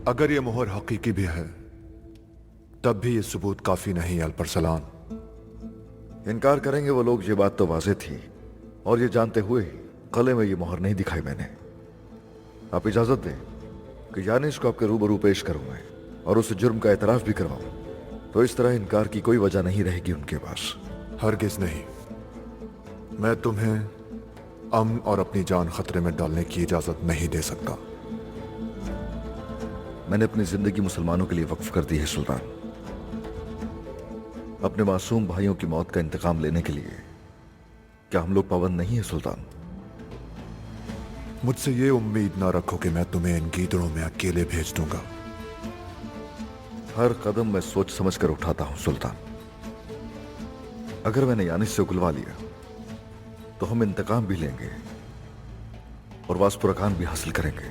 अगर ये मोहर हकीकी भी है तब भी ये सबूत काफी नहीं अल्परसलान। इनकार करेंगे वो लोग, ये बात तो वाज़ेह थी, और ये जानते हुए ही गले में ये मोहर नहीं दिखाई मैंने। आप इजाजत दें कि यानिस को आपके रूबरू पेश करूं मैं और उसे जुर्म का एतराफ भी करवाऊं, तो इस तरह इनकार की कोई वजह नहीं रहेगी उनके पास। हरगिज नहीं। मैं तुम्हें अमन और अपनी जान खतरे में डालने की इजाजत नहीं दे सकता। मैंने अपनी जिंदगी मुसलमानों के लिए वक्फ कर दी है सुल्तान, अपने मासूम भाइयों की मौत का इंतकाम लेने के लिए। क्या हम लोग पाबंद नहीं है सुल्तान? मुझसे ये उम्मीद ना रखो कि मैं तुम्हें इन गीदड़ों में अकेले भेज दूंगा। हर कदम मैं सोच समझ कर उठाता हूं सुल्तान। अगर मैंने यानिस से उगलवा लिया तो हम इंतकाम भी लेंगे और वासपुरकान भी हासिल करेंगे।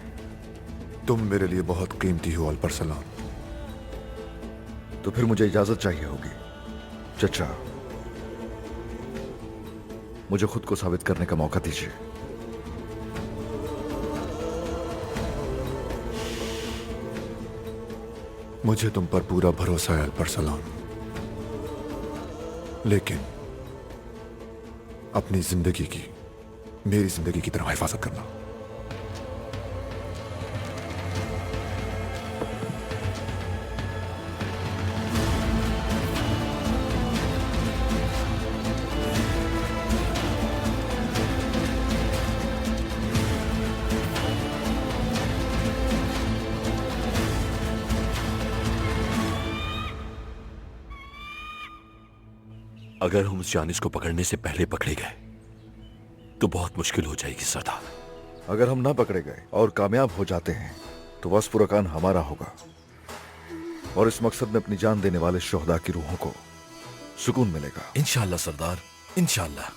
तुम मेरे लिए बहुत कीमती हो अल्परसलान। तो फिर मुझे इजाजत चाहिए होगी चचा। मुझे खुद को साबित करने का मौका दीजिए। मुझे तुम पर पूरा भरोसा है अल्परसलान, लेकिन अपनी जिंदगी की मेरी जिंदगी की तरह हिफाजत करना। अगर हम उस यानिस को पकड़ने से पहले पकड़े गए तो बहुत मुश्किल हो जाएगी सरदार। अगर हम ना पकड़े गए और कामयाब हो जाते हैं तो वासपुरकान हमारा होगा, और इस मकसद में अपनी जान देने वाले शोहदा की रूहों को सुकून मिलेगा। इंशाल्लाह सरदार, इंशाल्लाह।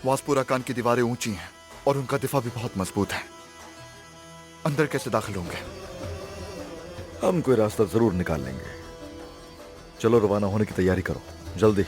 वासपुरकान की दीवारें ऊंची हैं और उनका दिफा भी बहुत मजबूत है। अंदर कैसे दाखिल होंगे? हम कोई रास्ता जरूर निकाल लेंगे। चलो रवाना होने की तैयारी करो जल्दी।